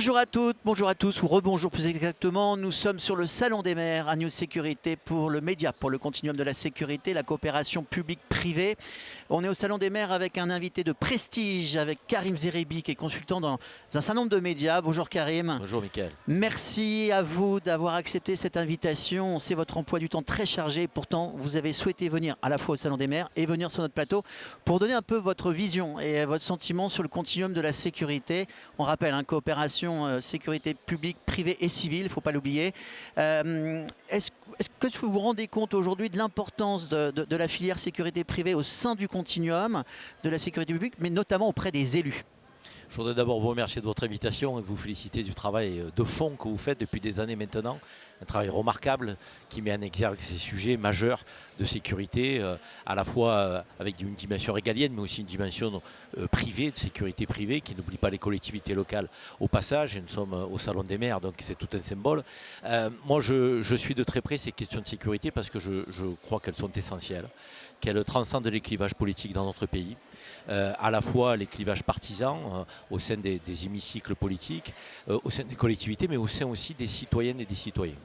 Bonjour à toutes, bonjour à tous, ou rebonjour plus exactement. Nous sommes sur le Salon des maires à News Sécurité pour le média, pour le continuum de la sécurité, la coopération publique-privée. On est au Salon des maires avec un invité de prestige, avec Karim Zeribi, qui est consultant dans un certain nombre de médias. Bonjour Karim. Bonjour Mickaël. Merci à vous d'avoir accepté cette invitation. On sait votre emploi du temps très chargé. Pourtant, vous avez souhaité venir à la fois au Salon des maires et venir sur notre plateau pour donner un peu votre vision et votre sentiment sur le continuum de la sécurité. On rappelle, coopération sécurité publique, privée et civile, il ne faut pas l'oublier. Est-ce que vous vous rendez compte aujourd'hui de l'importance de la filière sécurité privée au sein du continuum de la sécurité publique, mais notamment auprès des élus ? Je voudrais d'abord vous remercier de votre invitation et vous féliciter du travail de fond que vous faites depuis des années maintenant. Un travail remarquable qui met en exergue ces sujets majeurs de sécurité, à la fois avec une dimension régalienne, mais aussi une dimension privée, de sécurité privée, qui n'oublie pas les collectivités locales au passage. Et nous sommes au Salon des maires, donc c'est tout un symbole. Moi, je suis de très près ces questions de sécurité parce que je crois qu'elles sont essentielles, qu'elles transcendent les clivages politiques dans notre pays. À la fois les clivages partisans au sein des hémicycles politiques, au sein des collectivités, mais au sein aussi des citoyennes et des citoyens.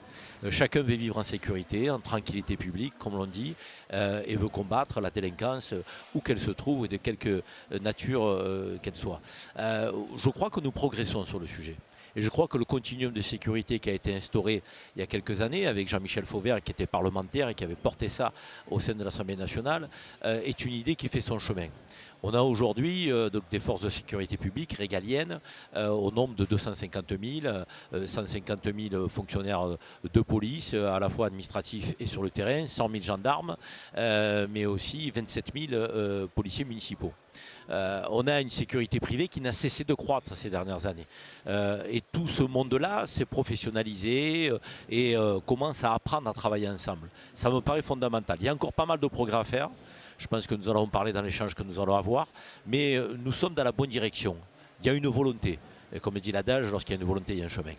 Chacun veut vivre en sécurité, en tranquillité publique, comme l'on dit, et veut combattre la délinquance où qu'elle se trouve et de quelque nature qu'elle soit. Je crois que nous progressons sur le sujet. Et je crois que le continuum de sécurité qui a été instauré il y a quelques années avec Jean-Michel Fauvert, qui était parlementaire et qui avait porté ça au sein de l'Assemblée nationale, est une idée qui fait son chemin. On a aujourd'hui des forces de sécurité publique régaliennes au nombre de 250 000, 150 000 fonctionnaires de police, à la fois administratifs et sur le terrain, 100 000 gendarmes, mais aussi 27 000 policiers municipaux. On a une sécurité privée qui n'a cessé de croître ces dernières années. Et tout ce monde-là s'est professionnalisé et commence à apprendre à travailler ensemble. Ça me paraît fondamental. Il y a encore pas mal de progrès à faire. Je pense que nous allons en parler dans l'échange que nous allons avoir. Mais nous sommes dans la bonne direction. Il y a une volonté. Et comme dit l'adage, lorsqu'il y a une volonté, il y a un chemin.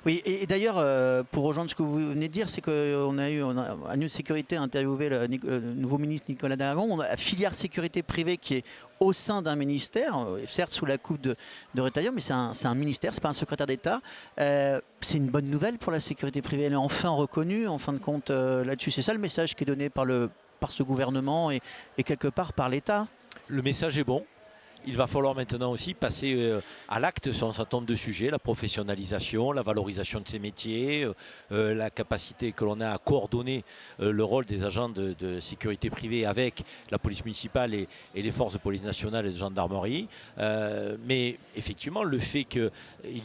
Oui, et d'ailleurs, pour rejoindre ce que vous venez de dire, c'est qu'on a à News Sécurité interviewé le nouveau ministre Nicolas Daragon. On a la filière sécurité privée qui est au sein d'un ministère, certes sous la coupe de Retailleau, mais c'est un ministère, c'est pas un secrétaire d'État. C'est une bonne nouvelle pour la sécurité privée. Elle est enfin reconnue, en fin de compte, là-dessus. C'est ça le message qui est donné par ce gouvernement et quelque part par l'État. Le message est bon. Il va falloir maintenant aussi passer à l'acte sur un certain nombre de sujets, la professionnalisation, la valorisation de ces métiers, la capacité que l'on a à coordonner le rôle des agents de sécurité privée avec la police municipale et les forces de police nationale et de gendarmerie. Mais effectivement, le fait qu'il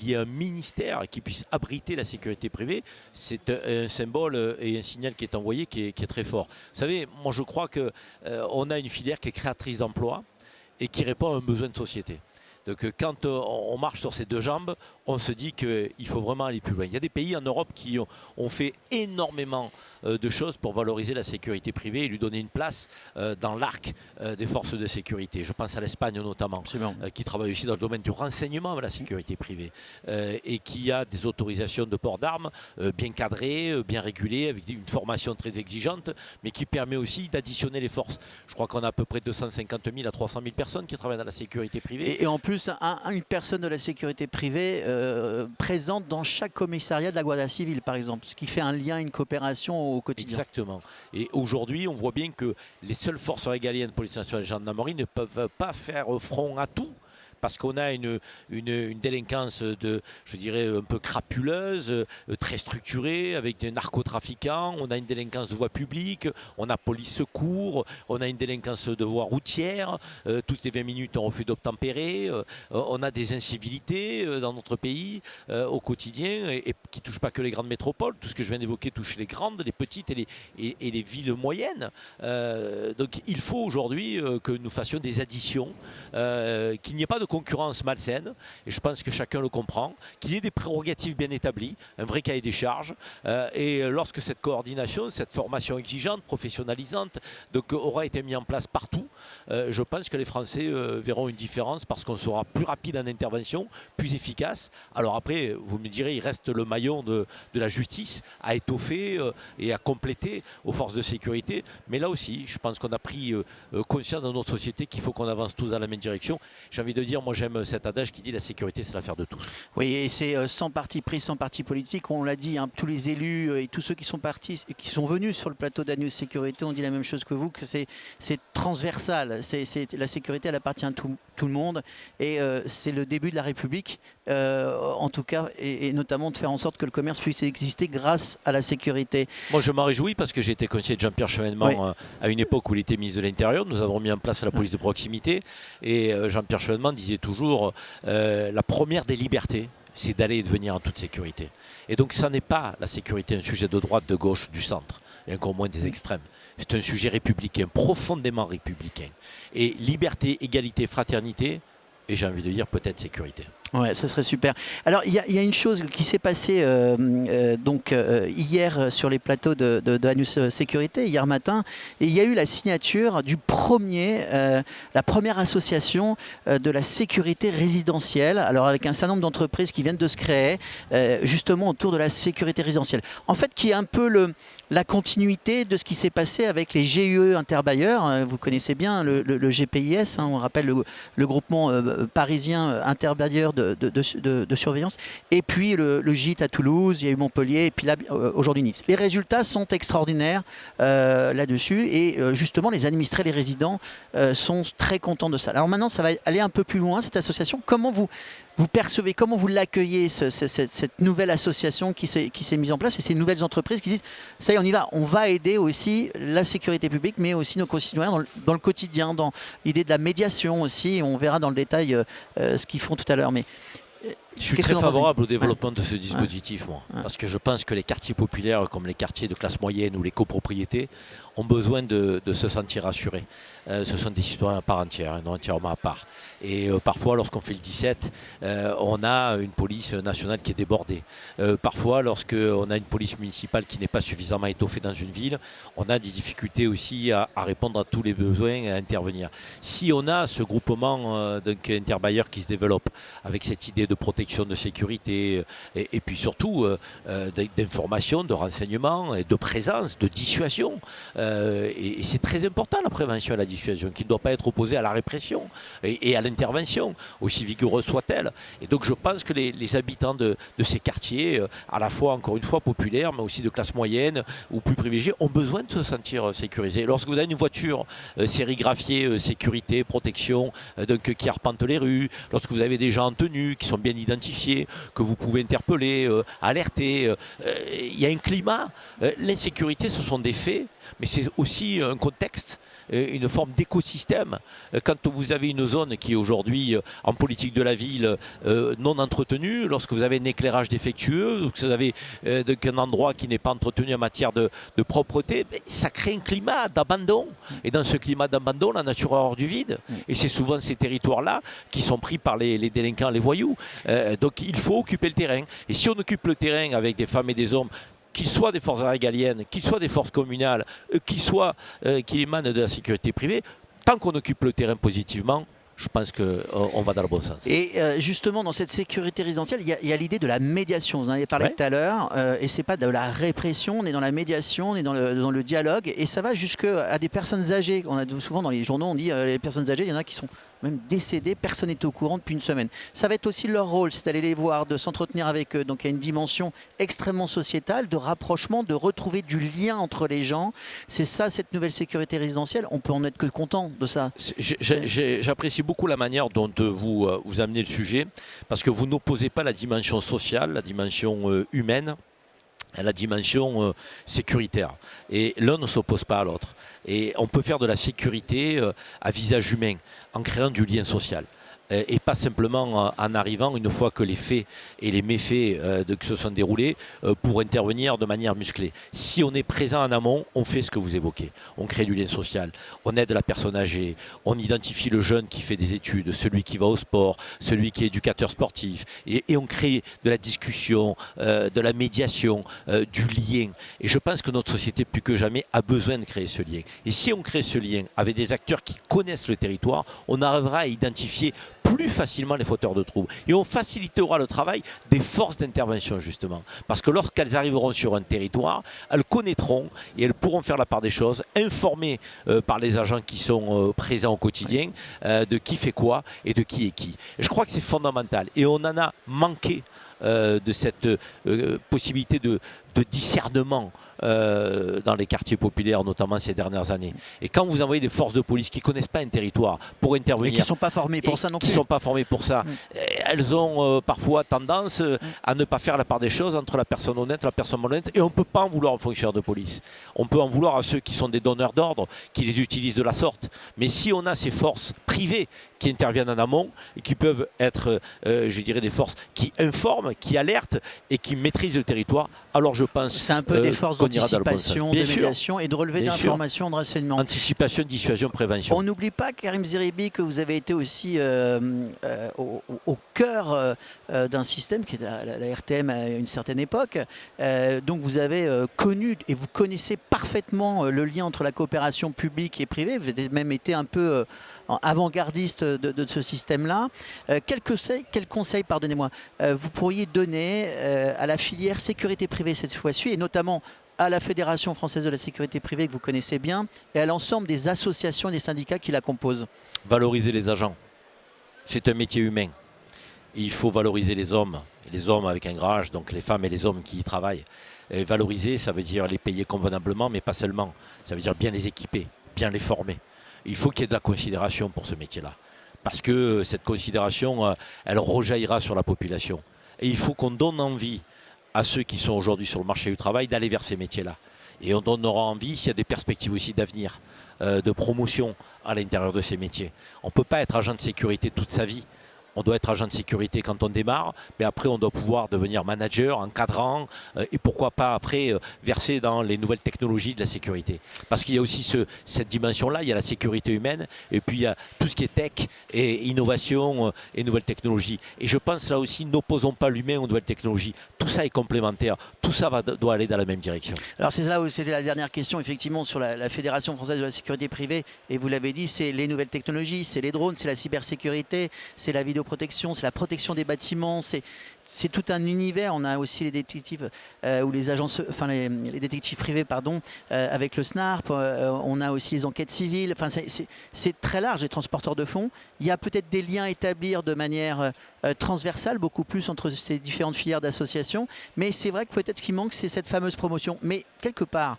y ait un ministère qui puisse abriter la sécurité privée, c'est un symbole et un signal qui est envoyé qui est très fort. Vous savez, moi je crois qu'on a une filière qui est créatrice d'emplois et qui répond à un besoin de société. Donc quand on marche sur ces deux jambes, on se dit qu'il faut vraiment aller plus loin. Il y a des pays en Europe qui ont fait énormément de choses pour valoriser la sécurité privée et lui donner une place dans l'arc des forces de sécurité. Je pense à l'Espagne notamment, qui travaille aussi dans le domaine du renseignement de la sécurité privée et qui a des autorisations de port d'armes bien cadrées, bien régulées, avec une formation très exigeante, mais qui permet aussi d'additionner les forces. Je crois qu'on a à peu près 250 000 à 300 000 personnes qui travaillent dans la sécurité privée. Et en plus, une personne de la sécurité privée présente dans chaque commissariat de la Guardia Civile, par exemple, ce qui fait un lien, une coopération au quotidien. Exactement. Et aujourd'hui, on voit bien que les seules forces régaliennes, police nationale et gendarmerie, ne peuvent pas faire front à tout. Parce qu'on a une délinquance je dirais, un peu crapuleuse, très structurée, avec des narcotrafiquants. On a une délinquance de voie publique, on a police secours, on a une délinquance de voie routière. Toutes les 20 minutes, on refait d'obtempérer. On a des incivilités dans notre pays au quotidien et qui ne touchent pas que les grandes métropoles. Tout ce que je viens d'évoquer touche les grandes, les petites et les villes moyennes. Donc il faut aujourd'hui que nous fassions des additions, qu'il n'y ait pas de concurrence malsaine, et je pense que chacun le comprend, qu'il y ait des prérogatives bien établies, un vrai cahier des charges, et lorsque cette coordination, cette formation exigeante, professionnalisante, donc, aura été mise en place partout, je pense que les Français verront une différence parce qu'on sera plus rapide en intervention, plus efficace. Alors après, vous me direz, il reste le maillon de la justice à étoffer et à compléter aux forces de sécurité, mais là aussi, je pense qu'on a pris conscience dans notre société qu'il faut qu'on avance tous dans la même direction. J'ai envie de dire, dire, moi j'aime cet adage qui dit la sécurité c'est l'affaire de tous. Oui, et c'est sans parti pris, sans parti politique. On l'a dit, hein, tous les élus et tous ceux qui sont partis, qui sont venus sur le plateau d'Agnew Sécurité ont dit la même chose que vous, que c'est transversal. La sécurité, elle appartient à tout le monde. Et c'est le début de la République, en tout cas, et notamment de faire en sorte que le commerce puisse exister grâce à la sécurité. Moi je m'en réjouis parce que j'ai été conseiller de Jean-Pierre Chevènement Oui. À une époque où il était ministre de l'Intérieur. Nous avons mis en place la police de proximité et Jean-Pierre Chevènement disait toujours la première des libertés, c'est d'aller et de venir en toute sécurité. Et donc ça n'est pas la sécurité un sujet de droite, de gauche, du centre, et encore moins des extrêmes. C'est un sujet républicain, profondément républicain. Et liberté, égalité, fraternité, et j'ai envie de dire peut-être sécurité. Ouais, ça serait super. Alors, il y a une chose qui s'est passée hier sur les plateaux de Agnew Sécurité, hier matin, et il y a eu la signature du la première association de la sécurité résidentielle, alors avec un certain nombre d'entreprises qui viennent de se créer, justement autour de la sécurité résidentielle. En fait, qui est un peu la continuité de ce qui s'est passé avec les GUE interbailleurs. Vous connaissez bien le GPIS, hein, on rappelle le groupement parisien interbailleurs de surveillance, et puis le gîte à Toulouse, il y a eu Montpellier, et puis là aujourd'hui Nice. Les résultats sont extraordinaires là-dessus, et justement les administrés, les résidents sont très contents de ça. Alors maintenant ça va aller un peu plus loin, cette association. Comment vous percevez, comment vous l'accueillez, cette nouvelle association qui s'est mise en place, et ces nouvelles entreprises qui disent ça y est, on y va, on va aider aussi la sécurité publique, mais aussi nos concitoyens dans le quotidien, dans l'idée de la médiation aussi. On verra dans le détail ce qu'ils font tout à l'heure. Mais je suis très favorable au développement de ce dispositif, moi, parce que je pense que les quartiers populaires, comme les quartiers de classe moyenne ou les copropriétés, ont besoin de se sentir rassurés. Ce sont des citoyens à part entière, non entièrement à part. Et parfois, lorsqu'on fait le 17, on a une police nationale qui est débordée. Parfois, lorsqu'on a une police municipale qui n'est pas suffisamment étoffée dans une ville, on a des difficultés aussi à répondre à tous les besoins et à intervenir. Si on a ce groupement interbailleurs qui se développe avec cette idée de protection, de sécurité, et puis surtout d'information, de renseignement, et de présence, de dissuasion, et c'est très important la prévention et la dissuasion, qui ne doit pas être opposée à la répression et à l'intervention, aussi vigoureuse soit-elle. Et donc je pense que les habitants de ces quartiers, à la fois encore une fois populaires, mais aussi de classe moyenne ou plus privilégiés, ont besoin de se sentir sécurisés. Lorsque vous avez une voiture sérigraphiée, sécurité, protection, qui arpente les rues, lorsque vous avez des gens en tenue qui sont bien identifiés, que vous pouvez interpeller, alerter, il y a un climat. L'insécurité, ce sont des faits, mais c'est aussi un contexte, une forme d'écosystème. Quand vous avez une zone qui est aujourd'hui en politique de la ville non entretenue, lorsque vous avez un éclairage défectueux, lorsque vous avez un endroit qui n'est pas entretenu en matière de propreté, ça crée un climat d'abandon. Et dans ce climat d'abandon, la nature a horreur du vide. Et c'est souvent ces territoires-là qui sont pris par les délinquants, les voyous. Donc il faut occuper le terrain. Et si on occupe le terrain avec des femmes et des hommes, qu'ils soient des forces régaliennes, qu'ils soient des forces communales, qu'ils émanent de la sécurité privée, tant qu'on occupe le terrain positivement, je pense qu'on va dans le bon sens. Et justement, dans cette sécurité résidentielle, il y a l'idée de la médiation. Vous en avez parlé tout à l'heure. Et ce n'est pas de la répression, on est dans la médiation, on est dans le dialogue. Et ça va jusqu'à des personnes âgées. On a souvent dans les journaux, on dit les personnes âgées, il y en a qui sont même décédés, personne n'est au courant depuis une semaine. Ça va être aussi leur rôle, c'est d'aller les voir, de s'entretenir avec eux. Donc il y a une dimension extrêmement sociétale, de rapprochement, de retrouver du lien entre les gens. C'est ça, cette nouvelle sécurité résidentielle. On peut en être que content de ça. J'apprécie beaucoup la manière dont vous amenez le sujet, parce que vous n'opposez pas la dimension sociale, la dimension humaine, à la dimension sécuritaire. Et l'un ne s'oppose pas à l'autre. Et on peut faire de la sécurité à visage humain, en créant du lien social. Et pas simplement en arrivant, une fois que les faits et les méfaits se sont déroulés, pour intervenir de manière musclée. Si on est présent en amont, on fait ce que vous évoquez. On crée du lien social, on aide la personne âgée, on identifie le jeune qui fait des études, celui qui va au sport, celui qui est éducateur sportif, et on crée de la discussion, de la médiation, du lien. Et je pense que notre société, plus que jamais, a besoin de créer ce lien. Et si on crée ce lien avec des acteurs qui connaissent le territoire, on arrivera à identifier plus facilement les fauteurs de troubles. Et on facilitera le travail des forces d'intervention, justement. Parce que lorsqu'elles arriveront sur un territoire, elles connaîtront et elles pourront faire la part des choses, informées par les agents qui sont présents au quotidien de qui fait quoi et de qui est qui. Et je crois que c'est fondamental. Et on en a manqué de cette possibilité de discernement dans les quartiers populaires, notamment ces dernières années. Et quand vous envoyez des forces de police qui ne connaissent pas un territoire pour intervenir... Et qui ne sont pas formés pour ça non plus. Qui ne sont pas formés pour ça. Elles ont parfois tendance à ne pas faire la part des choses entre la personne honnête et la personne malhonnête. Et on ne peut pas en vouloir aux fonctionnaires de police. On peut en vouloir à ceux qui sont des donneurs d'ordre, qui les utilisent de la sorte. Mais si on a ces forces privées qui interviennent en amont et qui peuvent être, je dirais, des forces qui informent, qui alertent et qui maîtrisent le territoire, alors je pense... C'est un peu des forces d'anticipation, de médiation et de relevé d'informations, de renseignements. Anticipation, dissuasion, prévention. On n'oublie pas, Karim Zeribi, que vous avez été aussi au cœur d'un système qui est la RTM à une certaine époque. Donc vous avez connu et vous connaissez parfaitement le lien entre la coopération publique et privée. Vous avez même été un peu avant-gardiste de ce système-là. Quel conseil, pardonnez-moi, vous pourriez donner à la filière sécurité privée cette fois-ci, et notamment à la Fédération française de la sécurité privée que vous connaissez bien, et à l'ensemble des associations et des syndicats qui la composent? Valoriser les agents. C'est un métier humain. Il faut valoriser les hommes avec un grand H, donc les femmes et les hommes qui y travaillent. Et valoriser, ça veut dire les payer convenablement, mais pas seulement. Ça veut dire bien les équiper, bien les former. Il faut qu'il y ait de la considération pour ce métier-là. Parce que cette considération, elle rejaillira sur la population. Et il faut qu'on donne envie à ceux qui sont aujourd'hui sur le marché du travail d'aller vers ces métiers-là. Et on donnera envie s'il y a des perspectives aussi d'avenir, de promotion à l'intérieur de ces métiers. On ne peut pas être agent de sécurité toute sa vie. On doit être agent de sécurité quand on démarre, mais après on doit pouvoir devenir manager, encadrant, et pourquoi pas après verser dans les nouvelles technologies de la sécurité. Parce qu'il y a aussi cette dimension-là, il y a la sécurité humaine, et puis il y a tout ce qui est tech et innovation et nouvelles technologies. Et je pense là aussi, n'opposons pas l'humain aux nouvelles technologies. Tout ça est complémentaire, tout ça doit aller dans la même direction. Alors c'est là où c'était la dernière question, effectivement, sur la Fédération française de la sécurité privée, et vous l'avez dit, c'est les nouvelles technologies, c'est les drones, c'est la cybersécurité, c'est la vidéoprotection, c'est la protection des bâtiments, c'est tout un univers. On a aussi les détectives ou les agences, enfin les détectives privés, pardon, avec le SNARP. On a aussi les enquêtes civiles. Enfin, c'est très large, les transporteurs de fonds. Il y a peut-être des liens à établir de manière transversale, beaucoup plus entre ces différentes filières d'associations. Mais c'est vrai que peut-être ce qui manque, c'est cette fameuse promotion. Mais quelque part,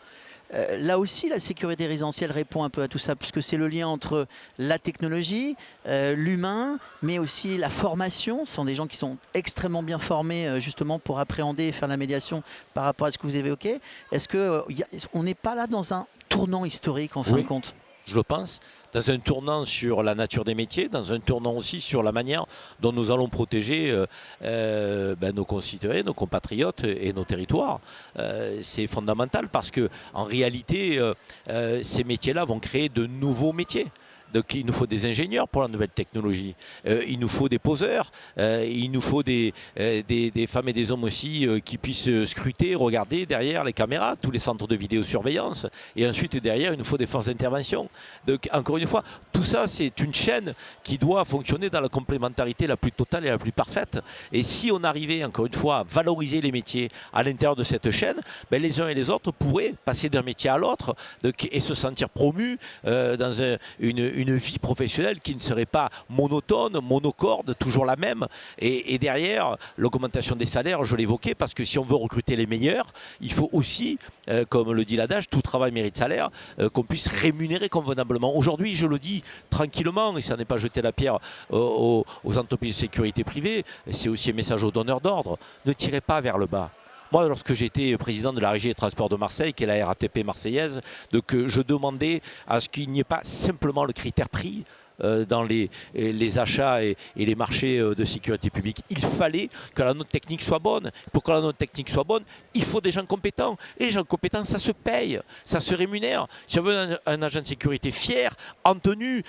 là aussi, la sécurité résidentielle répond un peu à tout ça, puisque c'est le lien entre la technologie, l'humain, mais aussi la formation. Ce sont des gens qui sont extrêmement bien formés justement pour appréhender et faire la médiation par rapport à ce que vous évoquez. Est-ce qu'on n'est pas là dans un tournant historique en fin de compte? Je le pense, dans un tournant sur la nature des métiers, dans un tournant aussi sur la manière dont nous allons protéger nos concitoyens, nos compatriotes et nos territoires. C'est fondamental parce qu'en réalité, ces métiers-là vont créer de nouveaux métiers. Donc il nous faut des ingénieurs pour la nouvelle technologie, il nous faut des poseurs, il nous faut des femmes et des hommes aussi qui puissent scruter, regarder derrière les caméras, tous les centres de vidéosurveillance. Et ensuite derrière, il nous faut des forces d'intervention. Donc encore une fois, tout ça c'est une chaîne qui doit fonctionner dans la complémentarité la plus totale et la plus parfaite. Et si on arrivait encore une fois à valoriser les métiers à l'intérieur de cette chaîne, les uns et les autres pourraient passer d'un métier à l'autre et se sentir promus dans une vie professionnelle qui ne serait pas monotone, monocorde, toujours la même. Et derrière, l'augmentation des salaires, je l'évoquais, parce que si on veut recruter les meilleurs, il faut aussi, comme le dit l'adage, tout travail mérite salaire, qu'on puisse rémunérer convenablement. Aujourd'hui, je le dis tranquillement, et ça n'est pas jeter la pierre aux entreprises de sécurité privée, c'est aussi un message aux donneurs d'ordre, ne tirez pas vers le bas. Moi, lorsque j'étais président de la Régie des transports de Marseille, qui est la RATP marseillaise, je demandais à ce qu'il n'y ait pas simplement le critère prix dans les achats et les marchés de sécurité publique. Il fallait que la note technique soit bonne. Pour que la note technique soit bonne, il faut des gens compétents. Et les gens compétents, ça se paye, ça se rémunère. Si on veut un agent de sécurité fier, en tenue,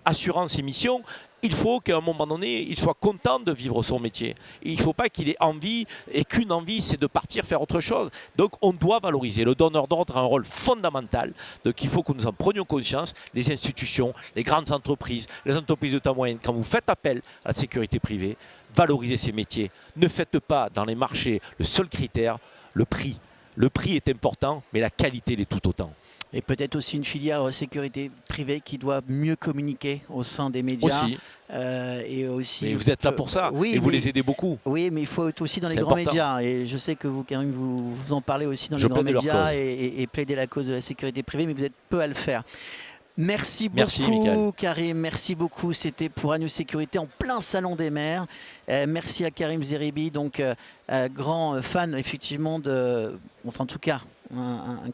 assurance et mission, il faut qu'à un moment donné, il soit content de vivre son métier. Il ne faut pas qu'il ait envie, et qu'une envie, c'est de partir faire autre chose. Donc on doit valoriser. Le donneur d'ordre a un rôle fondamental. Donc il faut que nous en prenions conscience. Les institutions, les grandes entreprises, les entreprises de taille moyenne, quand vous faites appel à la sécurité privée, valorisez ces métiers. Ne faites pas dans les marchés le seul critère, le prix. Le prix est important, mais la qualité l'est tout autant. Et peut-être aussi une filière sécurité privée qui doit mieux communiquer au sein des médias. Aussi. Et aussi, Mais vous êtes là pour ça, oui, et vous mais, les aidez beaucoup. Oui, mais il faut être aussi dans les C'est grands important. médias. Et je sais que vous, Karim, vous en parlez aussi dans Je les grands plaide leur médias cause. et plaidez la cause de la sécurité privée, mais vous êtes peu à le faire. Merci Merci, beaucoup, Mickaël. Karim. Merci beaucoup. C'était pour Agnew Sécurité en plein salon des maires. Merci à Karim Zeribi, donc grand fan effectivement enfin en tout cas,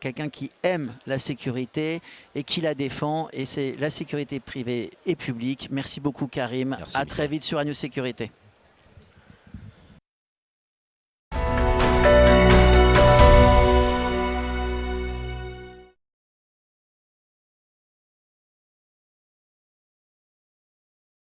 quelqu'un qui aime la sécurité et qui la défend. Et c'est la sécurité privée et publique. Merci beaucoup, Karim. Merci, à très vite sur Agnew Sécurité.